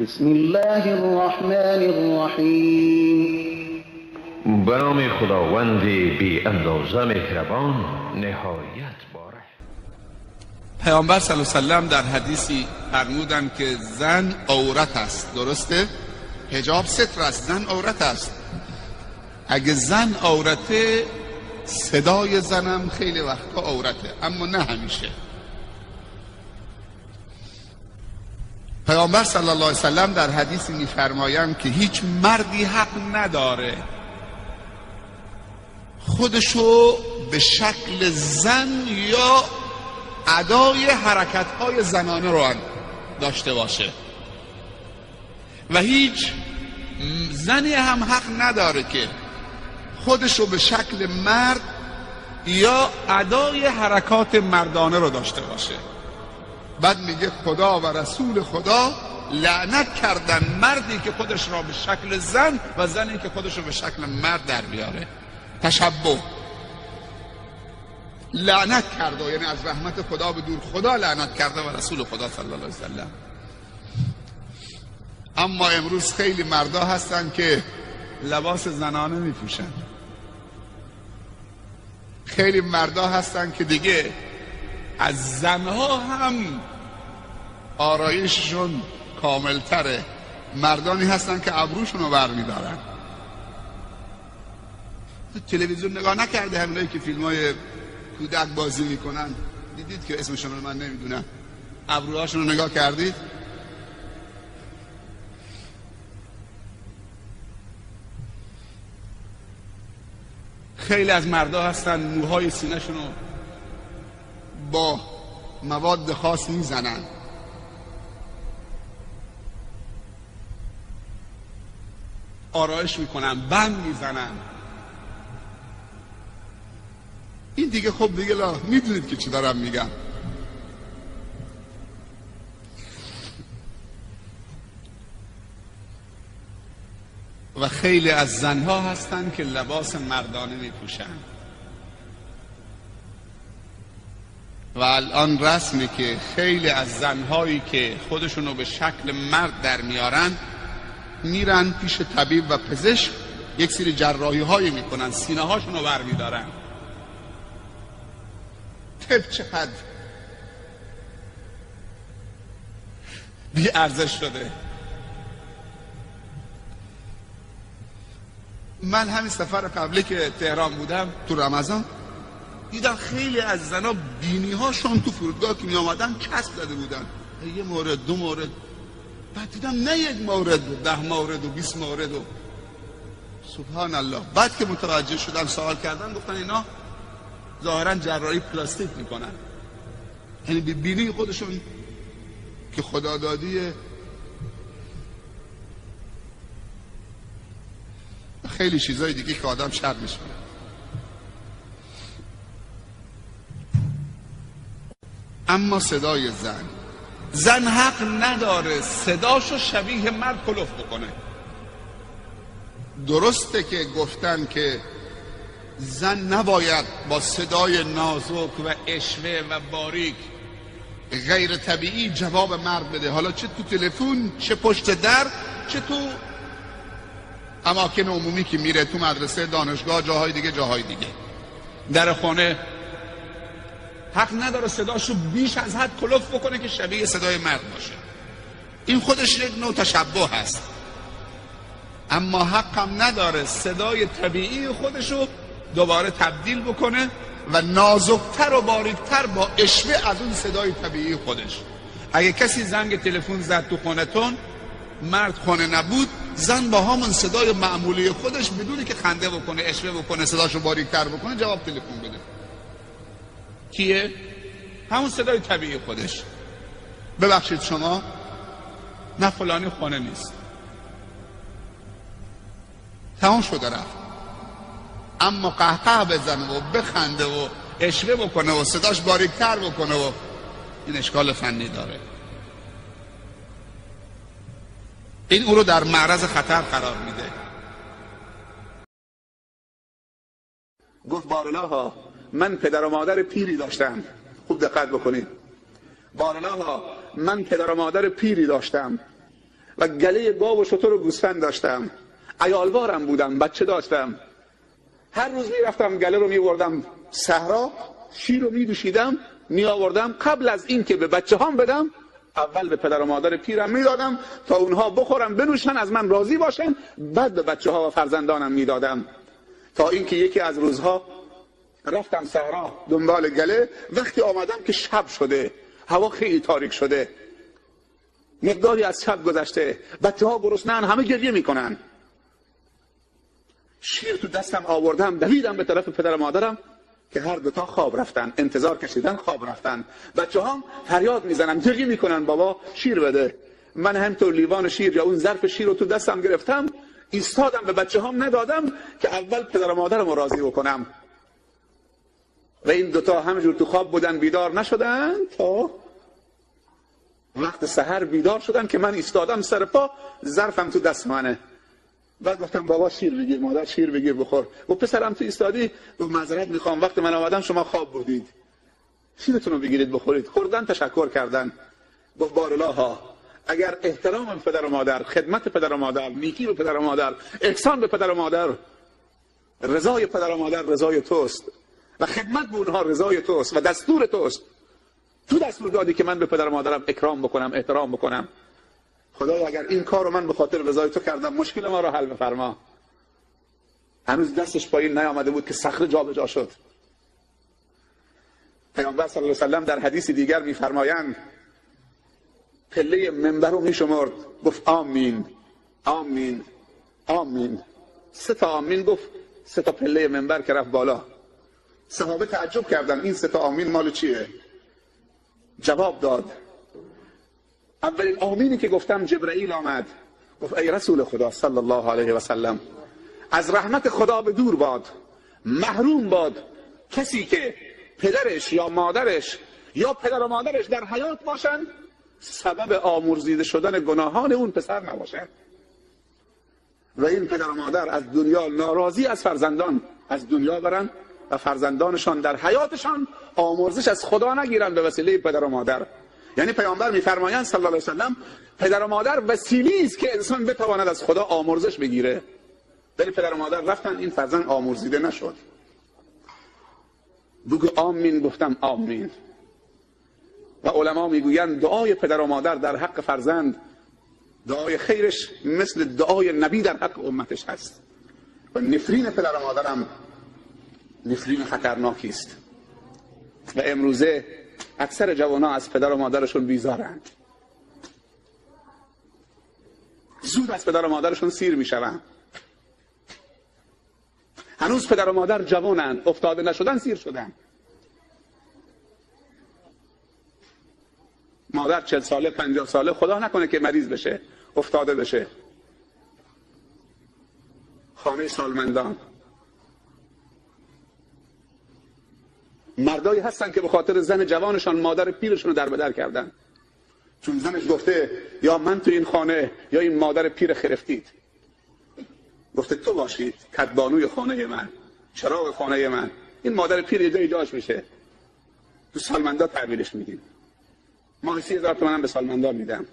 بسم الله الرحمن الرحیم. به نام خداوند بی اندازه مهربان نهایت باره. پیامبر صلی الله علیه و سلم در حدیثی فرمودند که زن عورت است. درسته؟ حجاب ستر است، زن عورت است. اگه زن عورته، صدای زنم خیلی وقتا عورته، اما نه همیشه. پیامبر صلی الله علیه و سلم در حدیثی می‌فرمایند که هیچ مردی حق نداره خودشو به شکل زن یا ادای حرکت‌های زنانه رو داشته باشه و هیچ زنی هم حق نداره که خودشو به شکل مرد یا ادای حرکات مردانه رو داشته باشه. بعد میگه خدا و رسول خدا لعنت کردن مردی که خودش را به شکل زن و زنی که خودش را به شکل مرد در بیاره. تشبه لعنت کرده، یعنی از رحمت خدا به دور. خدا لعنت کرده و رسول خدا صلی الله علیه وسلم. اما امروز خیلی مردا هستن که لباس زنانه میپوشن. خیلی مردا هستن که دیگه از زنها هم آرایششون کاملتره. مردانی هستن که ابروشون رو بر میدارن. تلویزیون نگاه نکرده همینایی که فیلمای کودک بازی میکنن؟ دیدید که اسمشون رو من نمیدونم، ابروهاشون رو نگاه کردید؟ خیلی از مردا هستن موهای سینه‌شون رو با مواد خاص میزنن. آرایش میکنن، بند میزنن. این دیگه خب دیگه میدونید که چی دارم میگم. و خیلی از زنها هستن که لباس مردانه میپوشن و الان رسمه که خیلی از زنهایی که خودشونو به شکل مرد در میارن میرن پیش طبیب و پزشک، یک سری جراحی هایی میکنن، سینه هاشونو بر میدارن. طب چقدر بی ارزش شده. من همین سفر قبلی که تهران بودم تو رمضان دیدم خیلی از زنا بینی هاشون تو فرودگاه که می آمدن کسب زده بودن. یه مورد، دو مورد، بعد دیدم نه یک مورد، 10 مورد و 20 مورد و سبحان الله. بعد که متوجه شدم سوال کردم، گفتن اینا ظاهرا جراحی پلاستیک میکنن، یعنی به بینی خودشون که خدا دادیه. خیلی چیزای دیگه که آدم شرمش میشه. اما صدای زن حق نداره صداشو شبیه مرد کلوف بکنه. درسته که گفتن که زن نباید با صدای نازک و اشوه و باریک غیر طبیعی جواب مرد بده، حالا چه تو تلفن، چه پشت در، چه تو اماکن عمومی که میره، تو مدرسه، دانشگاه، جاهای دیگه. در خانه حق نداره صداشو بیش از حد کلوف بکنه که شبیه صدای مرد باشه. این خودش یک نوع تشبه هست. اما حق هم نداره صدای طبیعی خودشو دوباره تبدیل بکنه و نازکتر و باریکتر با اشوه از اون صدای طبیعی خودش. اگه کسی زنگ تلفن زد تو خونتون، مرد خونه نبود، زن با همون صدای معمولی خودش بدونی که خنده بکنه، اشوه بکنه، صداشو باریکتر بکنه، جواب تلفن بده. کیه؟ همون صدای طبیعی خودش. ببخشید شما، نه فلانی خونه نیست، تمام شده رفت. اما قهقه بزنه و بخنده و اشوه بکنه و صداش باریکتر بکنه و این اشکال فنی داره. این او رو در معرض خطر قرار میده. گفت بارالله من پدر و مادر پیری داشتم. خوب دقت بکنید. بارالله من پدر و مادر پیری داشتم و گله گاو و شتر و گوسفند داشتم، عیالوارم بودم، بچه داشتم. هر روز میرفتم گله رو میوردم صحرا، شیر رو میدوشیدم، میآوردم. قبل از این که به بچه هام بدم، اول به پدر و مادر پیرم میدادم تا اونها بخورن بنوشن، از من راضی باشن. بعد به بچه ها و فرزندانم میدادم. تا اینکه یکی از روزها رفتم صحرا دنبال گله. وقتی آمدم که شب شده، هوا خیلی تاریک شده، مقداری از شب گذشته، بچه ها گرسنه‌اند، همه گریه میکنن. شیر تو دستم آوردم، دویدم به طرف پدر و مادرم که هر دوتا خواب رفتن، انتظار کشیدن، خواب رفتن. بچه ها فریاد میزنن، گریه میکنن بابا شیر بده. من همینطور لیوان شیر یا اون ظرف شیر رو تو دستم گرفتم، ایستادم، به بچه هام ندادم که اول پدر و مادرم رو راضی بکنم. و این دوتا همینجور تو خواب بودن، بیدار نشدن تا وقت سحر بیدار شدن که من ایستادم سر پا، ظرفم تو دست منه. بعد گفتم بابا شیر بگیر، مادر شیر بگیر بخور. و پسرم تو ایستادی، و معذرت میخوام وقت من آمدم شما خواب بودید، شیرتون رو بگیرید بخورید. خوردن، تشکر کردن. گفت بارالله، اگر احترام پدر و مادر، خدمت پدر و مادر، نیکی به پدر و مادر، احسان به پدر و مادر، رضای پدر و مادر رضای توست و خدمت به اونها رضای توست و دستور توست، تو دستور دادی که من به پدر و مادرم اکرام بکنم، احترام بکنم. خدایا اگر این کار رو من به خاطر رضای تو کردم، مشکل ما رو حل بفرما. هنوز دستش پایین نیامده بود که صخره جابجا شد. پیامبر صلی الله علیه و سلم در حدیث دیگر میفرمایند پله منبر رو میشمرد، گفت آمین آمین آمین. 3 تا آمین گفت، 3 تا پله منبر که رفت بالا. صحابه تعجب کردن این 3 تا آمین مال چیه؟ جواب داد، اولین آمینی که گفتم جبرئیل آمد، گفت ای رسول خدا صلی الله علیه و سلم، از رحمت خدا به دور باد، محروم باد کسی که پدرش یا مادرش یا پدر و مادرش در حیات باشن، سبب آمرزیده شدن گناهان اون پسر نباشن. و این پدر و مادر از دنیا ناراضی از فرزندان از دنیا برن و فرزندانشان در حیاتشان آمرزش از خدا نگیرن به وسیله پدر و مادر. یعنی پیامبر میفرمایند صلی الله علیه و سلم پدر و مادر وسیله‌ای است که انسان بتواند از خدا آمرزش بگیره. ولی پدر و مادر رفتن، این فرزند آمرزیده نشد. بگو آمین. گفتم آمین. و علما میگویند دعای پدر و مادر در حق فرزند، دعای خیرش مثل دعای نبی در حق امتش هست. و نفرین پدر و مادرم نفرین خطرناکی است. و امروزه اکثر جوانان از پدر و مادرشون بیزارند، زود از پدر و مادرشون سیر میشوند. هنوز پدر و مادر جوانند، افتاده نشدن، سیر شدن. مادر 40 ساله 50 ساله، خدا نکنه که مریض بشه، افتاده بشه. خانه سالمندان. مردایی هستن که به خاطر زن جوانشان مادر پیرشون رو در بدر کردن، چون زنش گفته یا من تو این خانه یا این مادر پیر خرفتید. گفته تو باشید کدبانوی خانه من، چراغ خانه من. این مادر پیر یه جایی جاش میشه. تو سالمندا تعبیرش میدیم. ماهی 30,000 تومان به سالمندا میدم.